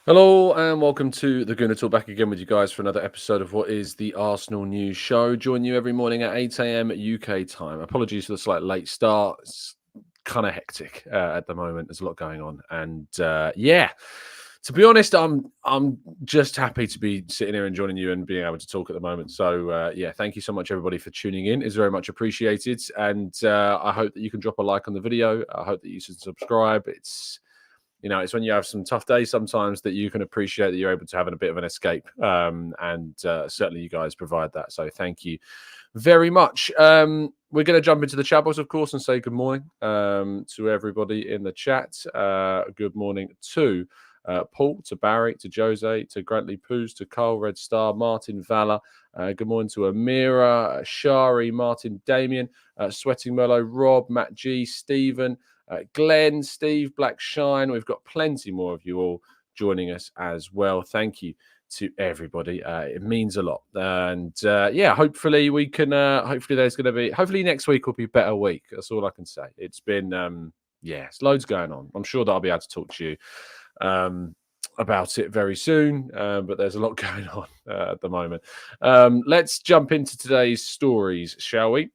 Hello and welcome to the Gooner Talk, back again with you guys for another episode of what is the Arsenal News Show. Join you every morning at 8 a.m. UK time. Apologies for the slight late start. It's kind of hectic at the moment. There's a lot going on, and to be honest, I'm just happy to be sitting here and joining you and being able to talk at the moment. So thank you so much everybody for tuning in. It's very much appreciated, and I hope that you can drop a like on the video. I hope that you should subscribe. It's when you have some tough days sometimes that you can appreciate that you're able to have a bit of an escape. And certainly you guys provide that. So thank you very much. We're going to jump into the chat box, of course, and say good morning to everybody in the chat. Good morning to Paul, to Barry, to Jose, to Grantley Poos, to Carl Red Star, Martin Valla. Good morning to Amira, Shari, Martin Damien, Sweating Merlot, Rob, Matt G, Stephen, Glenn, Steve, Black Shine. We've got plenty more of you all joining us as well. Thank you to everybody. It means a lot. And hopefully we can, hopefully next week will be a better week. That's all I can say. It's been, it's loads going on. I'm sure that I'll be able to talk to you about it very soon, but there's a lot going on at the moment. Let's jump into today's stories, shall we?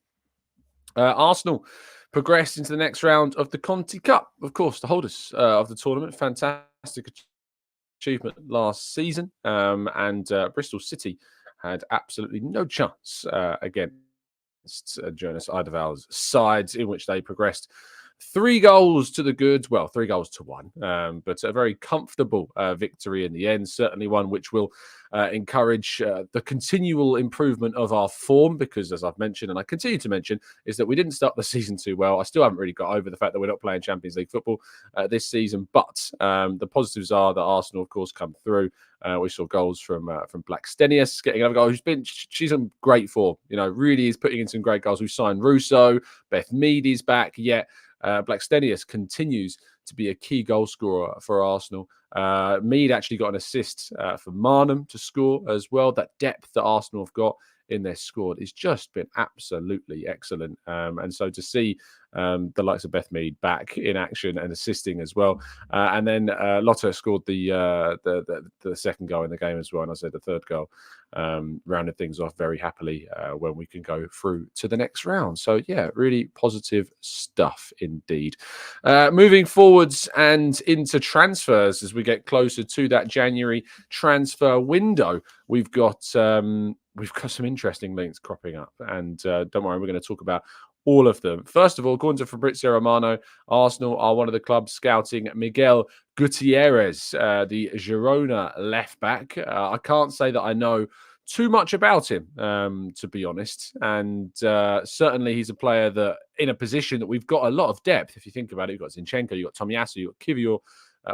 Arsenal progressed into the next round of the Conti Cup, of course, the holders of the tournament. Fantastic achievement last season, and Bristol City had absolutely no chance against Jonas Eidevall's sides, in which they progressed 3 goals to the good. Well, 3 goals to 1, but a very comfortable victory in the end. Certainly one which will encourage the continual improvement of our form, because, as I've mentioned, and I continue to mention, is that we didn't start the season too well. I still haven't really got over the fact that we're not playing Champions League football this season, but the positives are that Arsenal, of course, come through. We saw goals from Black Stenius getting another goal. She's in great form, really is putting in some great goals. We've signed Russo, Beth Meady's back, yet Black Stenius continues to be a key goal scorer for Arsenal. Mead actually got an assist for Marnham to score as well. That depth that Arsenal have got in their squad has just been absolutely excellent. And so to see the likes of Beth Mead back in action and assisting as well. And then Lotta scored the second goal in the game as well. And I said the third goal rounded things off very happily when we can go through to the next round. So, really positive stuff indeed. Moving forwards and into transfers as we get closer to that January transfer window, we've got some interesting links cropping up. And don't worry, we're going to talk about all of them. First of all, according to Fabrizio Romano, Arsenal are one of the clubs scouting Miguel Gutierrez, the Girona left back. I can't say that I know too much about him, to be honest. And certainly he's a player that in a position that we've got a lot of depth. If you think about it, you've got Zinchenko, you've got Tomiyasu, you've got Kivior.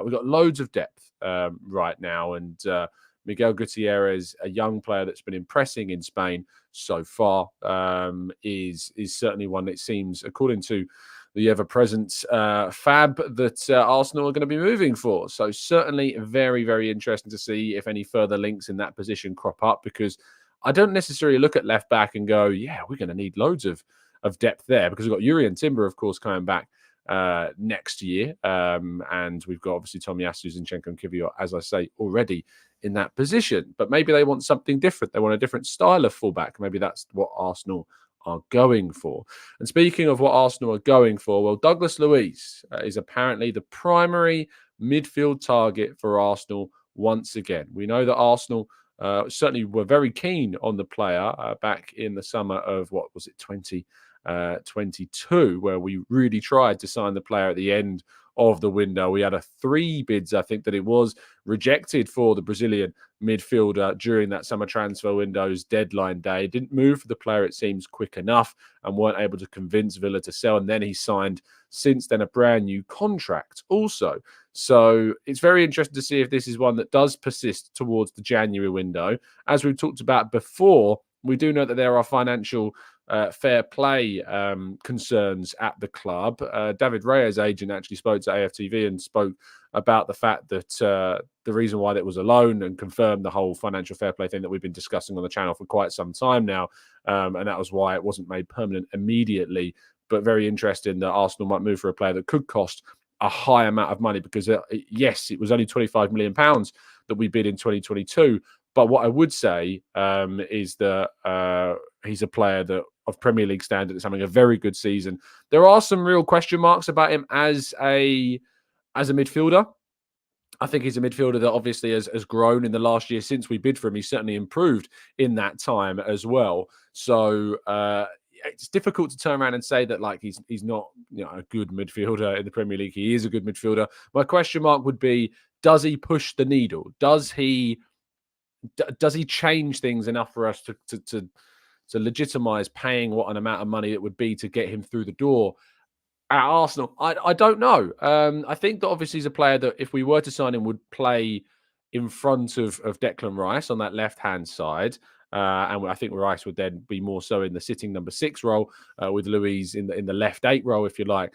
We've got loads of depth right now. And Miguel Gutierrez, a young player that's been impressing in Spain so far, is certainly one that seems, according to the ever-present fab, that Arsenal are going to be moving for. So certainly very, very interesting to see if any further links in that position crop up, because I don't necessarily look at left back and go, we're going to need loads of depth there, because we've got Yuri and Timber, of course, coming back next year. And we've got obviously Tomiyasu, Zinchenko and Kivior, as I say, already in that position. But maybe they want something different. They want a different style of fullback. Maybe that's what Arsenal are going for. And speaking of what Arsenal are going for, well, Douglas Luiz is apparently the primary midfield target for Arsenal once again. We know that Arsenal certainly were very keen on the player back in the summer of, 2022, where we really tried to sign the player at the end of the window. We had 3 bids, I think that it was, rejected for the Brazilian midfielder during that summer transfer window's deadline day. Didn't move for the player, it seems, quick enough, and weren't able to convince Villa to sell. And then he signed, since then, a brand new contract also. So it's very interesting to see if this is one that does persist towards the January window. As we've talked about before, we do know that there are financial fair play concerns at the club. David Raya's agent actually spoke to AFTV and spoke about the fact that the reason why that was a loan, and confirmed the whole financial fair play thing that we've been discussing on the channel for quite some time now. And that was why it wasn't made permanent immediately. But very interesting that Arsenal might move for a player that could cost a high amount of money because, yes, it was only £25 million that we bid in 2022. But what I would say is that he's a player that of Premier League standard is having a very good season. There are some real question marks about him as a midfielder. I think he's a midfielder that obviously has grown in the last year since we bid for him. He's certainly improved in that time as well. So it's difficult to turn around and say that like he's not a good midfielder in the Premier League. He is a good midfielder. My question mark would be: does he push the needle? Does he change things enough for us to legitimize paying what an amount of money it would be to get him through the door at Arsenal? I don't know. I think that obviously he's a player that if we were to sign him would play in front of Declan Rice on that left-hand side. And I think Rice would then be more so in the sitting number 6 role with Luiz in the left 8 role, if you like.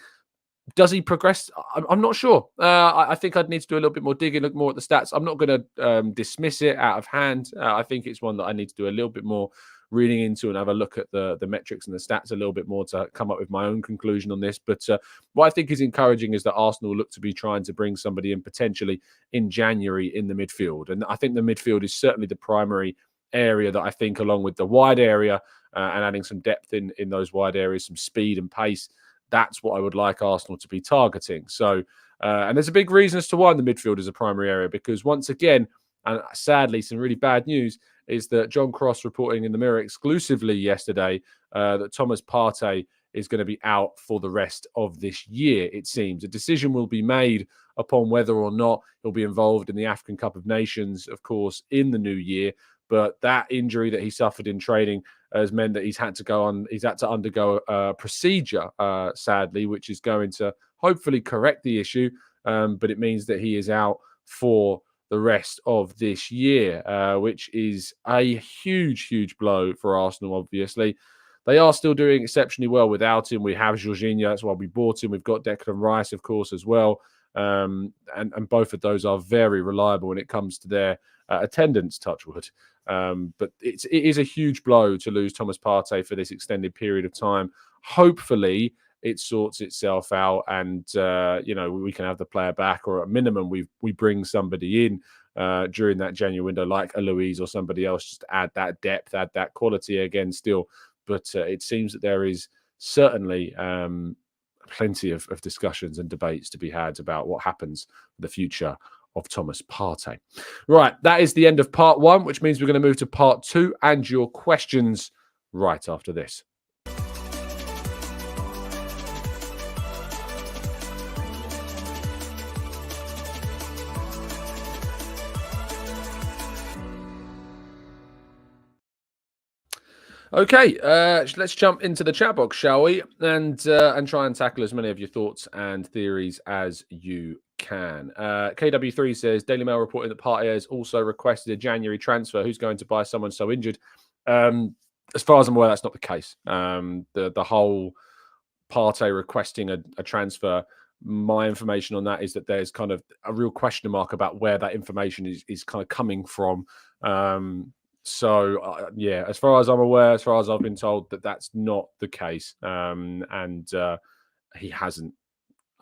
Does he progress? I'm not sure. I think I'd need to do a little bit more digging, look more at the stats. I'm not going to dismiss it out of hand. I think it's one that I need to do a little bit more reading into and have a look at the metrics and the stats a little bit more to come up with my own conclusion on this. But what I think is encouraging is that Arsenal look to be trying to bring somebody in potentially in January in the midfield. And I think the midfield is certainly the primary area that I think, along with the wide area and adding some depth in those wide areas, some speed and pace, that's what I would like Arsenal to be targeting. So, and there's a big reason as to why the midfield is a primary area, because once again, and sadly, some really bad news is that John Cross reporting in the Mirror exclusively yesterday that Thomas Partey is going to be out for the rest of this year, it seems. A decision will be made upon whether or not he'll be involved in the African Cup of Nations, of course, in the new year. But that injury that he suffered in training has meant that he's had to undergo a procedure, sadly, which is going to hopefully correct the issue. But it means that he is out for the rest of this year, which is a huge, huge blow for Arsenal, obviously. They are still doing exceptionally well without him. We have Jorginho, that's why we bought him. We've got Declan Rice, of course, as well. And both of those are very reliable when it comes to their attendance, touch wood. But it is a huge blow to lose Thomas Partey for this extended period of time. Hopefully, it sorts itself out, and we can have the player back, or at minimum, we bring somebody in during that January window, like a Luiz or somebody else, just to add that depth, add that quality again. Still, but it seems that there is certainly plenty of discussions and debates to be had about what happens for the future of Thomas Partey. Right, that is the end of part 1, which means we're going to move to part 2 and your questions right after this. Okay, let's jump into the chat box, shall we? And try and tackle as many of your thoughts and theories as you can. KW3 says, Daily Mail reporting that Partey has also requested a January transfer. Who's going to buy someone so injured? As far as I'm aware, that's not the case. The whole Partey requesting a transfer, my information on that is that there's kind of a real question mark about where that information is kind of coming from. So, as far as I'm aware, as far as I've been told, that's not the case. And he hasn't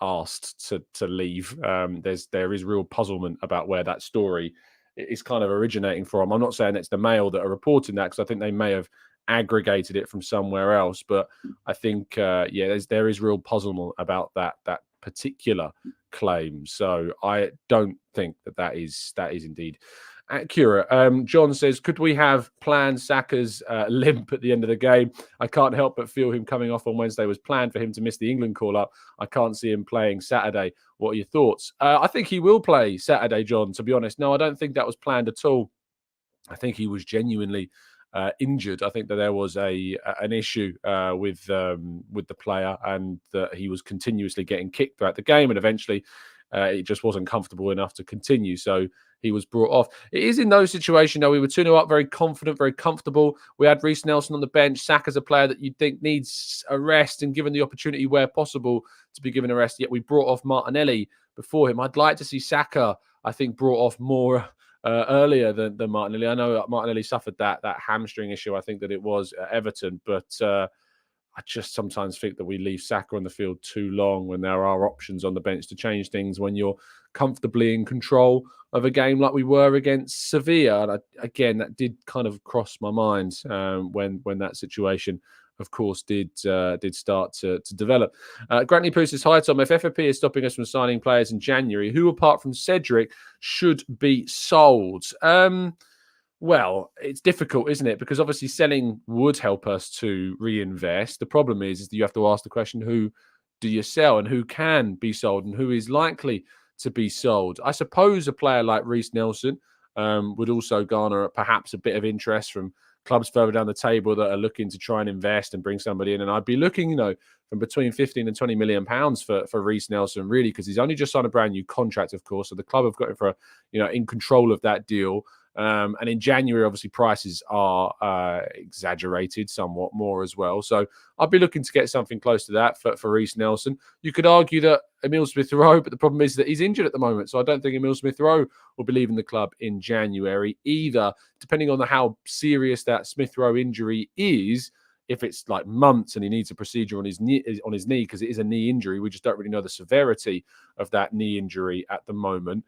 asked to leave. There is real puzzlement about where that story is kind of originating from. I'm not saying it's the Mail that are reporting that, because I think they may have aggregated it from somewhere else. But I think, there is real puzzlement about that particular claim. So I don't think that is indeed accurate. John says, could we have planned Saka's limp at the end of the game? I can't help but feel him coming off on Wednesday was planned for him to miss the England call-up. I can't see him playing Saturday. What are your thoughts? I think he will play Saturday, John, to be honest. No, I don't think that was planned at all. I think he was genuinely injured. I think that there was an issue with the player, and that he was continuously getting kicked throughout the game, and eventually it just wasn't comfortable enough to continue. So he was brought off. It is in those situations, though, we were 2-0 up, very confident, very comfortable. We had Reece Nelson on the bench. Saka's a player that you'd think needs a rest and given the opportunity where possible to be given a rest. Yet we brought off Martinelli before him. I'd like to see Saka, I think, brought off more earlier than Martinelli. I know Martinelli suffered that hamstring issue, I think that it was at Everton, but I just sometimes think that we leave Saka on the field too long when there are options on the bench to change things when you're comfortably in control of a game like we were against Sevilla. And again, that did kind of cross my mind when that situation, of course, did start to develop. Grantley Poo says, hi, Tom. If FFP is stopping us from signing players in January, who apart from Cedric should be sold? Well, it's difficult, isn't it? Because obviously selling would help us to reinvest. The problem is that you have to ask the question, who do you sell and who can be sold and who is likely to be sold? I suppose a player like Reiss Nelson would also garner perhaps a bit of interest from clubs further down the table that are looking to try and invest and bring somebody in. And I'd be looking, from between 15 and 20 million pounds for Reiss Nelson, really, because he's only just signed a brand new contract, of course. So the club have got him for, in control of that deal. And in January, obviously, prices are exaggerated somewhat more as well. So I'll be looking to get something close to that for Reiss Nelson. You could argue that Emile Smith-Rowe, but the problem is that he's injured at the moment. So I don't think Emile Smith-Rowe will be leaving the club in January either, depending on how serious that Smith-Rowe injury is. If it's like months and he needs a procedure on his knee, because it is a knee injury, we just don't really know the severity of that knee injury at the moment.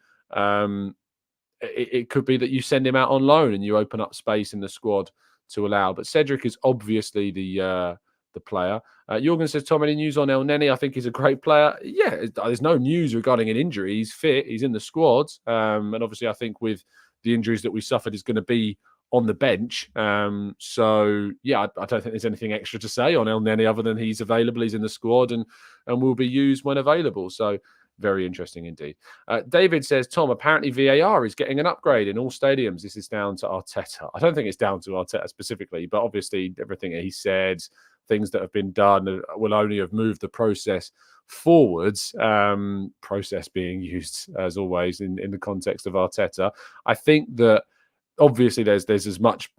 It could be that you send him out on loan and you open up space in the squad to allow. But Cedric is obviously the player. Jorgen says, Tom, any news on El Neni? I think he's a great player. Yeah, there's no news regarding an injury. He's fit. He's in the squad. And obviously, I think with the injuries that we suffered, he's going to be on the bench. So, yeah, I don't think there's anything extra to say on El Neni other than he's available. He's in the squad and will be used when available. So, very interesting indeed. David says, Tom, apparently VAR is getting an upgrade in all stadiums. This is down to Arteta. I don't think it's down to Arteta specifically, but obviously everything he said, things that have been done will only have moved the process forwards. Process being used, as always, in the context of Arteta. I think that obviously there's as much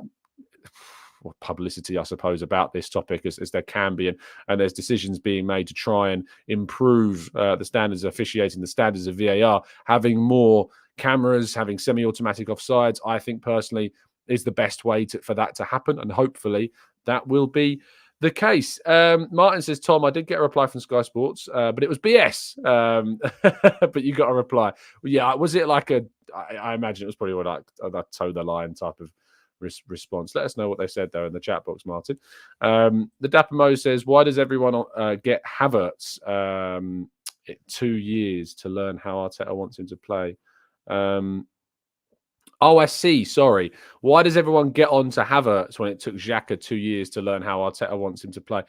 publicity, I suppose, about this topic as there can be, and there's decisions being made to try and improve the standards of officiating, the standards of VAR, having more cameras, having semi-automatic offsides. I think personally is the best way for that to happen, and hopefully that will be the case. Martin says, Tom, I did get a reply from Sky Sports, but it was BS. But you got a reply. Yeah, was it like I imagine it was probably like a toe the line type of response. Let us know what they said there in the chat box, Martin. The Dapper Mo says, why does everyone get Havertz 2 years to learn how Arteta wants him to play? Oh, I see. Sorry. Why does everyone get on to Havertz when it took Xhaka 2 years to learn how Arteta wants him to play?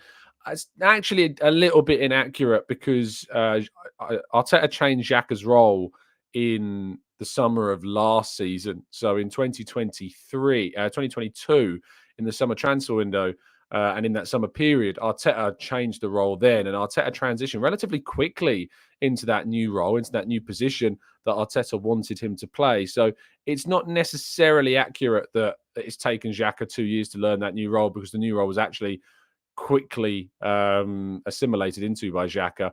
It's actually a little bit inaccurate because Arteta changed Xhaka's role in the summer of last season. So in 2022, in the summer transfer window, and in that summer period, Arteta changed the role then, and Arteta transitioned relatively quickly into that new role, into that new position that Arteta wanted him to play. So it's not necessarily accurate that it's taken Xhaka 2 years to learn that new role, because the new role was actually quickly assimilated into by Xhaka.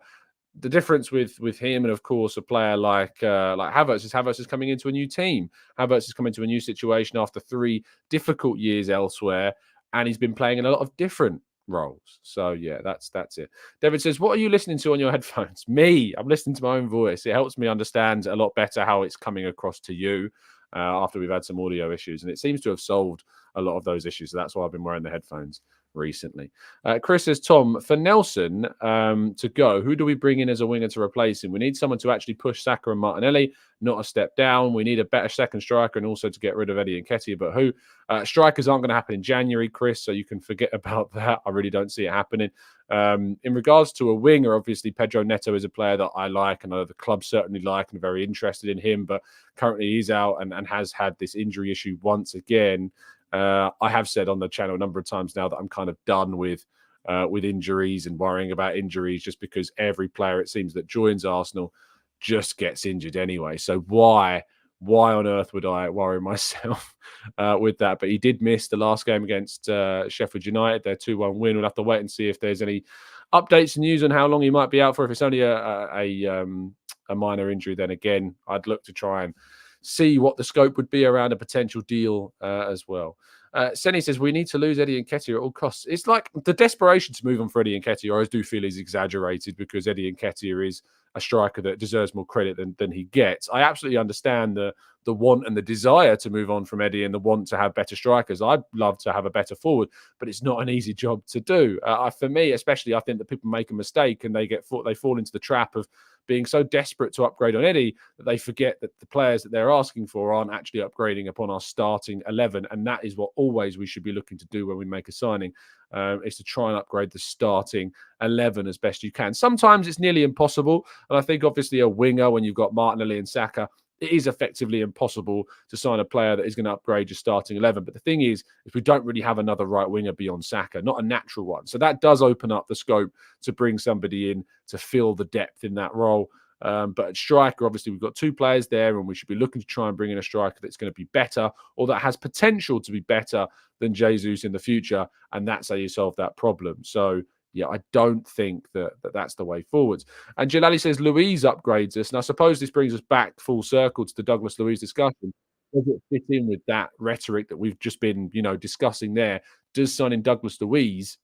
The difference with him and, of course, a player like Havertz is coming into a new team. Havertz is coming into a new situation after 3 difficult years elsewhere, and he's been playing in a lot of different roles. So, yeah, that's it. David says, what are you listening to on your headphones? Me. I'm listening to my own voice. It helps me understand a lot better how it's coming across to you after we've had some audio issues, and it seems to have solved a lot of those issues. So that's why I've been wearing the headphones recently. Chris says, Tom, for Nelson to go, who do we bring in as a winger to replace him? We need someone to actually push Saka and Martinelli, not a step down. We need a better second striker and also to get rid of Eddie Nketiah. But who? Strikers aren't going to happen in January, Chris, so you can forget about that. I really don't see it happening. In regards to a winger, obviously Pedro Neto is a player that I like, and I know the club certainly like and are very interested in him, but currently he's out and has had this injury issue once again. I have said on the channel a number of times now that I'm kind of done with injuries and worrying about injuries, just because every player, it seems, that joins Arsenal just gets injured anyway. So why on earth would I worry myself with that? But he did miss the last game against Sheffield United, their 2-1 win. We'll have to wait and see if there's any updates and news on how long he might be out for. If it's only a minor injury, then again, I'd look to try and see what the scope would be around a potential deal as well. Senny says we need to lose Eddie Nketiah at all costs. It's like the desperation to move on for Eddie Nketiah, I always do feel is exaggerated, because Eddie Nketiah is a striker that deserves more credit than he gets. I absolutely understand the want and the desire to move on from Eddie and the want to have better strikers. I'd love to have a better forward, but it's not an easy job to do. For me, especially, I think that people make a mistake and they fall into the trap of being so desperate to upgrade on Eddie that they forget that the players that they're asking for aren't actually upgrading upon our starting 11. And that is what always we should be looking to do when we make a signing, is to try and upgrade the starting 11 as best you can. Sometimes it's nearly impossible. And I think obviously a winger, when you've got Martinelli and Saka, it is effectively impossible to sign a player that is going to upgrade your starting 11. But the thing is we don't really have another right winger beyond Saka, not a natural one. So that does open up the scope to bring somebody in to fill the depth in that role. But at striker, obviously, we've got two players there, and we should be looking to try and bring in a striker that's going to be better, or that has potential to be better than Jesus in the future. And that's how you solve that problem. So, yeah, I don't think that's the way forwards. And Jalali says Luiz upgrades us. And I suppose this brings us back full circle to the Douglas Luiz discussion. Does it fit in with that rhetoric that we've just been, discussing there? Does signing Douglas Luiz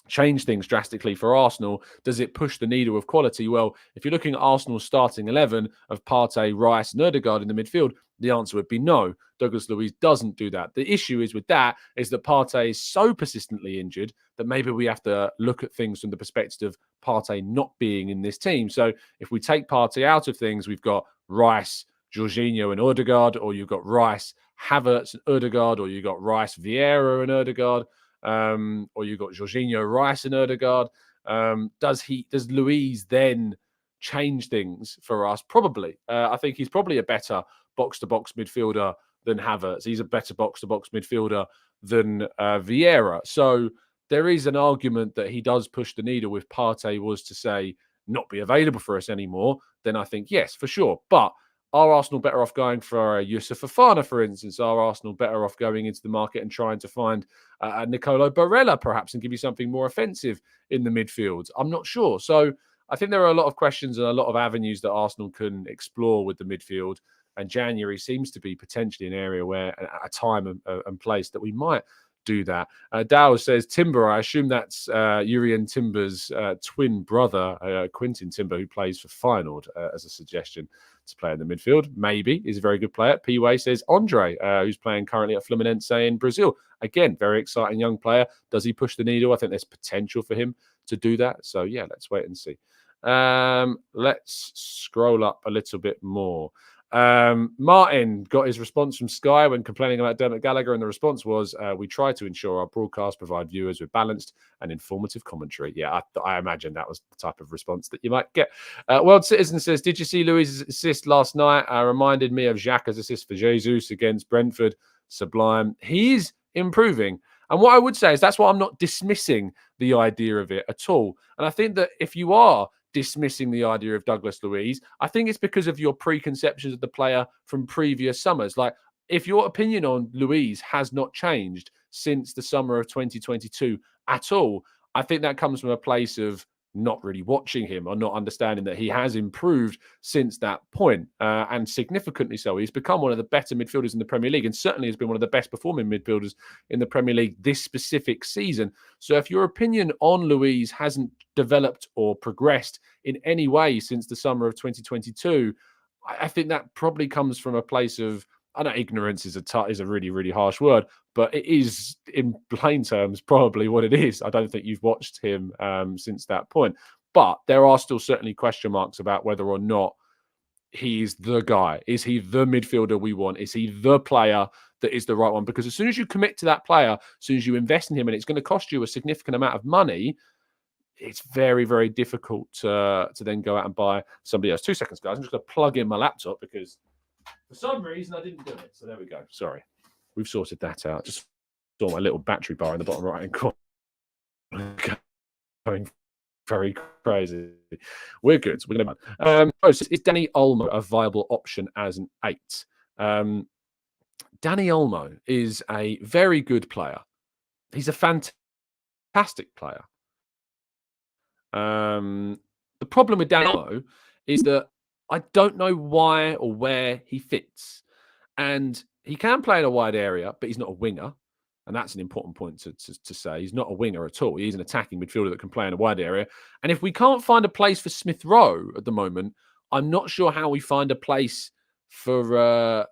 change things drastically for Arsenal? Does it push the needle of quality? Well, if you're looking at Arsenal's starting 11 of Partey, Rice, and Ødegaard in the midfield, the answer would be no. Douglas Luiz doesn't do that. The issue is with that is that Partey is so persistently injured that maybe we have to look at things from the perspective of Partey not being in this team. So if we take Partey out of things, we've got Rice, Jorginho, and Ødegaard, or you've got Rice, Havertz, and Ødegaard, or you've got Rice, Vieira, and Ødegaard. Or you've got Jorginho, Rice, and Ødegaard. Does Luiz then change things for us? Probably. I think he's probably a better box-to-box midfielder than Havertz. He's a better box-to-box midfielder than Vieira. So there is an argument that he does push the needle. If Partey was to say not be available for us anymore, then I think yes, for sure. But are Arsenal better off going for Yusuf Fofana, for instance? Are Arsenal better off going into the market and trying to find Nicolo Barella, perhaps, and give you something more offensive in the midfield? I'm not sure. So I think there are a lot of questions and a lot of avenues that Arsenal can explore with the midfield. And January seems to be potentially an area where, a time and place that we might do that. Dow says Timber. I assume that's Urian Timber's twin brother, Quintin Timber, who plays for Feyenoord, as a suggestion to play in the midfield. Maybe he's a very good player. P-Way says Andre, who's playing currently at Fluminense in Brazil. Again, very exciting young player. Does he push the needle? I think there's potential for him to do that. So yeah, let's wait and see. Let's scroll up a little bit more. Martin got his response from Sky when complaining about Dermot Gallagher, and the response was, we try to ensure our broadcast provide viewers with balanced and informative commentary. Yeah, I imagine that was the type of response that you might get. World Citizen says, did you see Luiz's assist last night? Reminded me of Xhaka's assist for Jesus against Brentford. Sublime. He's improving. And what I would say is that's why I'm not dismissing the idea of it at all. And I think that if you are dismissing the idea of Douglas Luiz, I think it's because of your preconceptions of the player from previous summers. Like, if your opinion on Luiz has not changed since the summer of 2022 at all, I think that comes from a place of not really watching him or not understanding that he has improved since that point, and significantly so. He's become one of the better midfielders in the Premier League, and certainly has been one of the best performing midfielders in the Premier League this specific season. So if your opinion on Luiz hasn't developed or progressed in any way since the summer of 2022, I think that probably comes from a place of, I know ignorance is a really, really harsh word, but it is in plain terms probably what it is. I don't think you've watched him since that point. But there are still certainly question marks about whether or not he's the guy. Is he the midfielder we want? Is he the player that is the right one? Because as soon as you commit to that player, as soon as you invest in him, and it's going to cost you a significant amount of money, it's very, very difficult to then go out and buy somebody else. 2 seconds, guys. I'm just going to plug in my laptop because for some reason I didn't do it. So there we go. Sorry. We've sorted that out. Just saw my little battery bar in the bottom right-hand corner going very crazy. We're good. We're going to is Danny Olmo a viable option as an 8? Danny Olmo is a very good player. He's a fantastic player. The problem with Danny Olmo is that I don't know why or where he fits. And he can play in a wide area, but he's not a winger. And that's an important point to say. He's not a winger at all. He's an attacking midfielder that can play in a wide area. And if we can't find a place for Smith Rowe at the moment, I'm not sure how we find a place for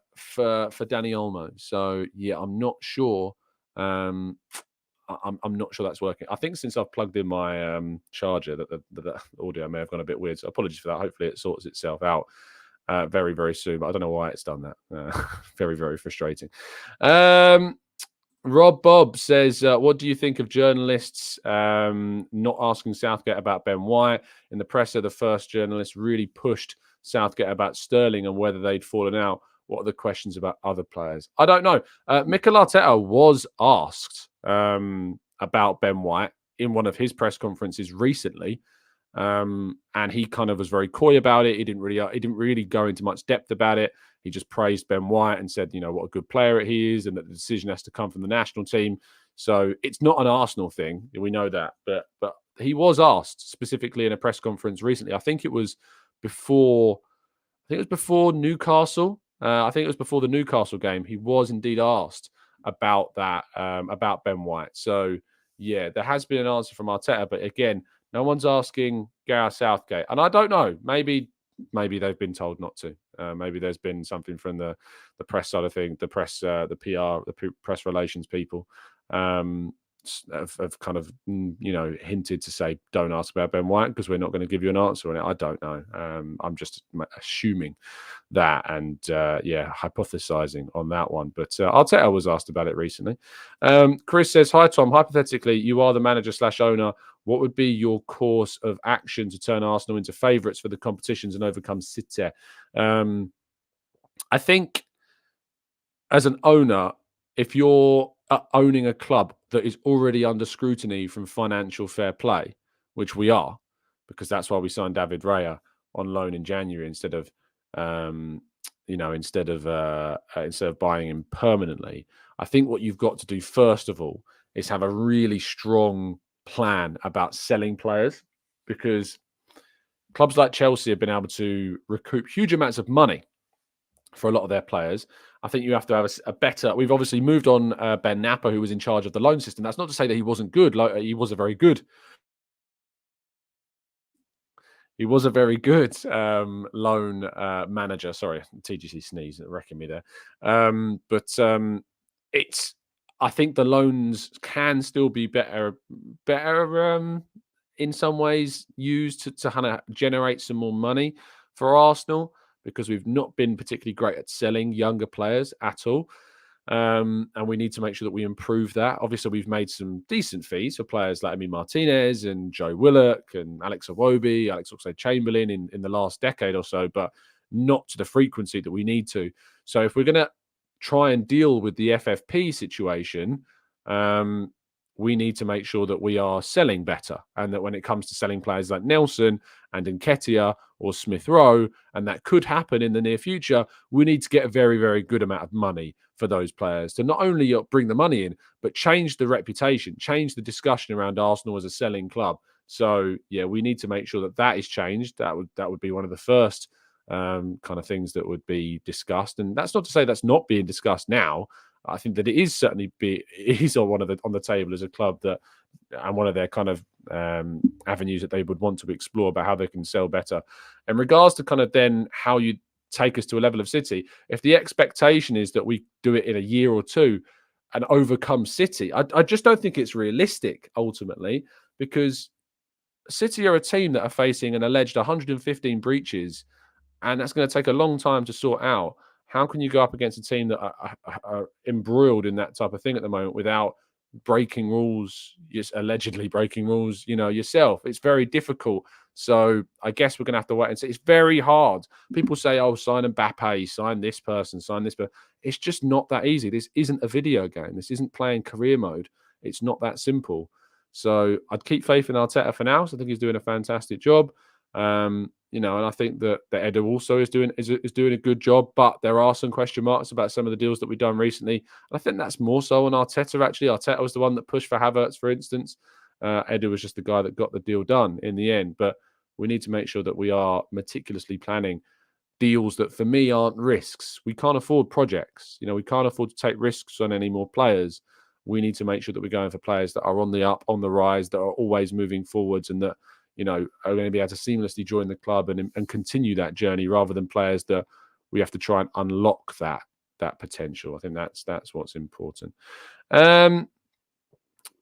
Danny Olmo. So yeah, I'm not sure. I'm not sure that's working. I think since I've plugged in my charger, that the audio may have gone a bit weird. So apologies for that. Hopefully it sorts itself out very, very soon. But I don't know why it's done that. Very, very frustrating. Rob Bob says, what do you think of journalists not asking Southgate about Ben White? In the presser, the first journalist really pushed Southgate about Sterling and whether they'd fallen out. What are the questions about other players? I don't know. Mikel Arteta was asked about Ben White in one of his press conferences recently. And he kind of was very coy about it. He didn't really go into much depth about it. He just praised Ben White and said, what a good player he is, and that the decision has to come from the national team. So it's not an Arsenal thing. We know that, but he was asked specifically in a press conference recently. I think it was before Newcastle. I think it was before the Newcastle game. He was indeed asked about that, about Ben White. So yeah, there has been an answer from Arteta, but again, no one's asking Gareth Southgate. And I don't know, maybe they've been told not to. Maybe there's been something from the press side of things, the press, the PR, the press relations people have kind of, hinted to say, don't ask about Ben White because we're not going to give you an answer on it. I don't know. I'm just assuming that and, hypothesizing on that one. But Arteta was asked about it recently. Chris says, hi, Tom. Hypothetically, you are the manager/owner. What would be your course of action to turn Arsenal into favourites for the competitions and overcome City? I think as an owner, if you're owning a club that is already under scrutiny from financial fair play, which we are, because that's why we signed David Raya on loan in January instead of buying him permanently. I think what you've got to do first of all is have a really strong plan about selling players, because clubs like Chelsea have been able to recoup huge amounts of money for a lot of their players. I think you have to have a better. We've obviously moved on Ben Napper, who was in charge of the loan system. That's not to say that he wasn't good. He was a very good. He was a very good loan manager. Sorry, TGC sneeze wrecking me there. It's. I think the loans can still be better in some ways used to kind of generate some more money for Arsenal, because we've not been particularly great at selling younger players at all. And we need to make sure that we improve that. Obviously, we've made some decent fees for players like Emi Martinez and Joe Willock and Alex Iwobi, Alex Oxlade-Chamberlain in the last decade or so, but not to the frequency that we need to. So if we're going to try and deal with the FFP situation, we need to make sure that we are selling better, and that when it comes to selling players like Nelson and Nketiah or Smith Rowe, and that could happen in the near future, we need to get a very, very good amount of money for those players to not only bring the money in, but change the reputation, change the discussion around Arsenal as a selling club. So yeah, we need to make sure that is changed. That would be one of the first kind of things that would be discussed, and that's not to say that's not being discussed now. I think that it is certainly on the table as a club, that and one of their kind of avenues that they would want to explore about how they can sell better. In regards to kind of then how you take us to a level of City, if the expectation is that we do it in a year or two and overcome City, I just don't think it's realistic ultimately, because City are a team that are facing an alleged 115 breaches, and that's going to take a long time to sort out. How can you go up against a team that are embroiled in that type of thing at the moment without breaking rules, just allegedly breaking rules, yourself? It's very difficult. So I guess we're going to have to wait and see. It's very hard. People say, oh, sign Mbappe, sign this person, sign this person. It's just not that easy. This isn't a video game. This isn't playing career mode. It's not that simple. So I'd keep faith in Arteta for now. So I think he's doing a fantastic job. And I think that Edu also is doing a good job, but there are some question marks about some of the deals that we've done recently. And I think that's more so on Arteta, actually. Arteta was the one that pushed for Havertz, for instance. Edu was just the guy that got the deal done in the end. But we need to make sure that we are meticulously planning deals that for me aren't risks. We can't afford projects. We can't afford to take risks on any more players. We need to make sure that we're going for players that are on the up, on the rise, that are always moving forwards, and that are going to be able to seamlessly join the club and continue that journey, rather than players that we have to try and unlock that potential. I think that's what's important.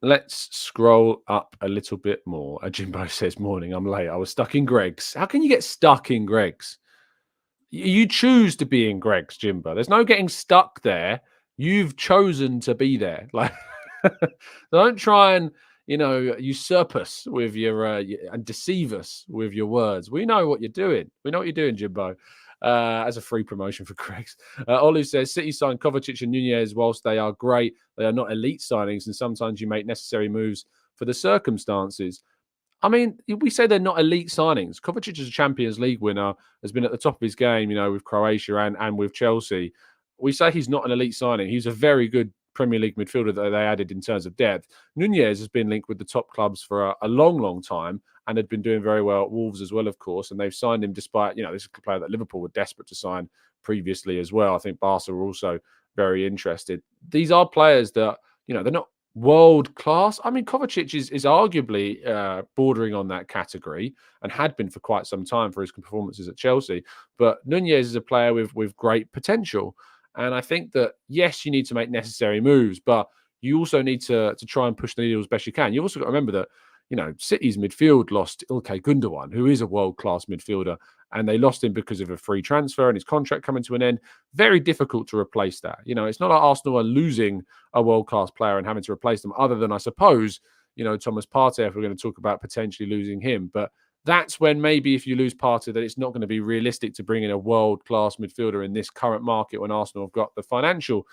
Let's scroll up a little bit more. Jimbo says, "Morning, I'm late. I was stuck in Greg's." How can you get stuck in Greg's? You choose to be in Greg's, Jimbo. There's no getting stuck there. You've chosen to be there. Like, don't try and usurp us with and deceive us with your words. We know what you're doing. We know what you're doing, Jimbo. As a free promotion for Greg's. Olu says, City signed Kovacic and Nunez. Whilst they are great, they are not elite signings, and sometimes you make necessary moves for the circumstances. I mean, we say they're not elite signings. Kovacic is a Champions League winner, has been at the top of his game, with Croatia and with Chelsea. We say he's not an elite signing. He's a very good Premier League midfielder that they added in terms of depth. Nunez has been linked with the top clubs for a long, long time and had been doing very well at Wolves as well, of course. And they've signed him despite, this is a player that Liverpool were desperate to sign previously as well. I think Barca were also very interested. These are players that, they're not world class. I mean, Kovacic is arguably bordering on that category and had been for quite some time for his performances at Chelsea. But Nunez is a player with great potential. And I think that, yes, you need to make necessary moves, but you also need to try and push the needle as best you can. You've also got to remember that, City's midfield lost Ilkay Gundogan, who is a world-class midfielder, and they lost him because of a free transfer and his contract coming to an end. Very difficult to replace that. It's not like Arsenal are losing a world-class player and having to replace them, other than, I suppose, Thomas Partey, if we're going to talk about potentially losing him. But that's when maybe if you lose Partey, that it's not going to be realistic to bring in a world-class midfielder in this current market when Arsenal have got the financial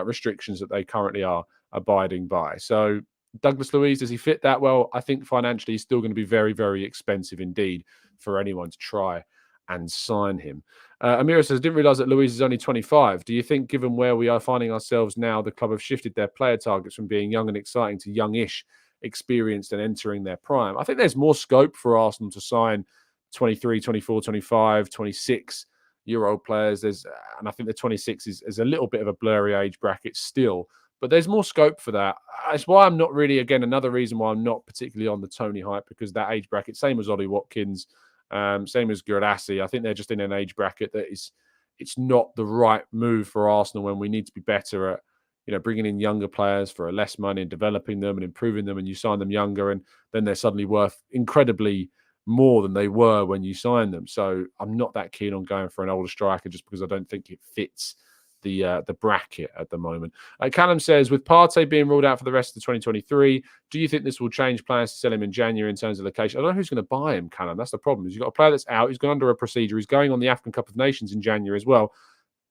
restrictions that they currently are abiding by. So Douglas Luiz, does he fit that well? I think financially he's still going to be very, very expensive indeed for anyone to try and sign him. Amira says, I didn't realise that Luiz is only 25. Do you think, given where we are finding ourselves now, the club have shifted their player targets from being young and exciting to youngish, experienced and entering their prime? I think there's more scope for Arsenal to sign 23, 24, 25, 26-year-old players. And I think the 26 is a little bit of a blurry age bracket still. But there's more scope for that. That's why I'm not really, again, another reason why I'm not particularly on the Tony hype, because that age bracket, same as Ollie Watkins, same as Guirassy, I think they're just in an age bracket that it's not the right move for Arsenal when we need to be better at, bringing in younger players for less money and developing them and improving them, and you sign them younger and then they're suddenly worth incredibly more than they were when you signed them. So I'm not that keen on going for an older striker just because I don't think it fits the bracket at the moment. Callum says, with Partey being ruled out for the rest of 2023, do you think this will change plans to sell him in January in terms of location? I don't know who's going to buy him, Callum. That's the problem. You've got a player that's out. He's gone under a procedure. He's going on the African Cup of Nations in January as well.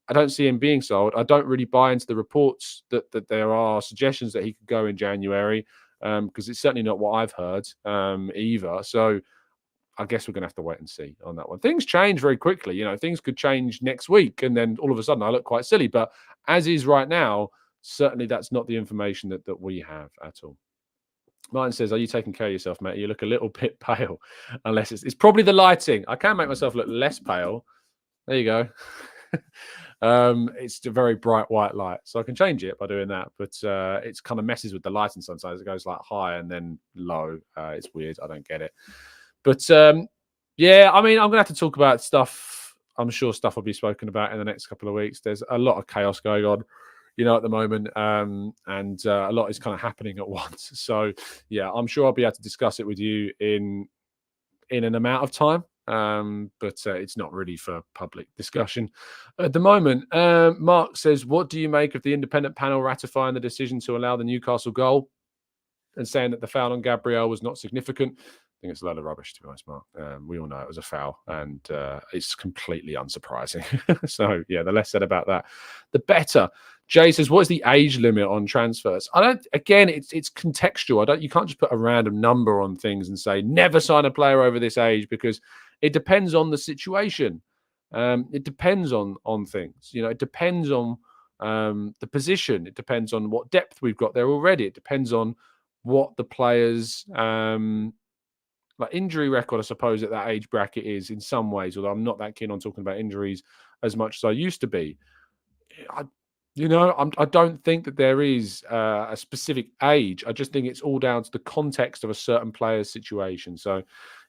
I don't see him being sold. I don't really buy into the reports that there are suggestions that he could go in January, because it's certainly not what I've heard either. So I guess we're going to have to wait and see on that one. Things change very quickly. Things could change next week, and then all of a sudden I look quite silly. But as is right now, certainly that's not the information that we have at all. Martin says, are you taking care of yourself, mate? You look a little bit pale, unless it's probably the lighting. I can make myself look less pale. There you go. It's a very bright white light, so I can change it by doing that. But it's kind of messes with the lighting sometimes. It goes like high and then low. It's weird. I don't get it. But yeah, I mean, I'm going to have to talk about stuff. I'm sure stuff will be spoken about in the next couple of weeks. There's a lot of chaos going on, at the moment, and a lot is kind of happening at once. So yeah, I'm sure I'll be able to discuss it with you in an amount of time, but it's not really for public discussion at the moment. Mark says, what do you make of the independent panel ratifying the decision to allow the Newcastle goal and saying that the foul on Gabriel was not significant? I think it's a load of rubbish, to be honest, Mark. We all know it was a foul, and it's completely unsurprising. So, yeah, the less said about that, the better. Jay says, what is the age limit on transfers? Again, it's contextual. You can't just put a random number on things and say, never sign a player over this age, because it depends on the situation. It depends on things. It depends on the position. It depends on what depth we've got there already. It depends on what the players like injury record, I suppose, at that age bracket is in some ways, although I'm not that keen on talking about injuries as much as I used to be. I don't think that there is a specific age. I just think it's all down to the context of a certain player's situation. So,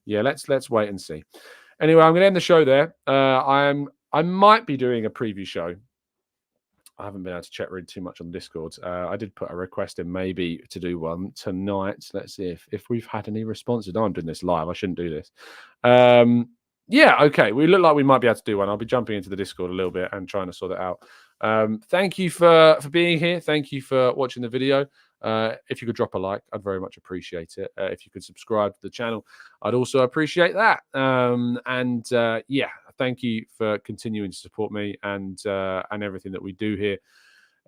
yeah, let's wait and see. Anyway, I'm going to end the show there. I might be doing a preview show. I haven't been able to check really too much on Discord. I did put a request in maybe to do one tonight. Let's see if we've had any responses. I'm doing this live. I shouldn't do this. Yeah, okay. We look like we might be able to do one. I'll be jumping into the Discord a little bit and trying to sort it out. Thank you for being here. Thank you for watching the video. If you could drop a like, I'd very much appreciate it. If you could subscribe to the channel, I'd also appreciate that. Yeah, thank you for continuing to support me and everything that we do here.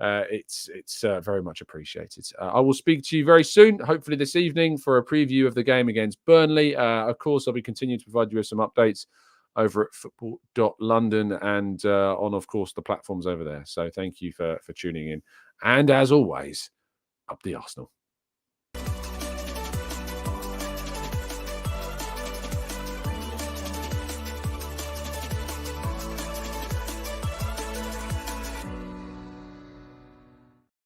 It's very much appreciated. I will speak to you very soon, hopefully this evening, for a preview of the game against Burnley. Of course, I'll be continuing to provide you with some updates over at football.london and on, of course, the platforms over there. So thank you for tuning in. And as always, up the Arsenal.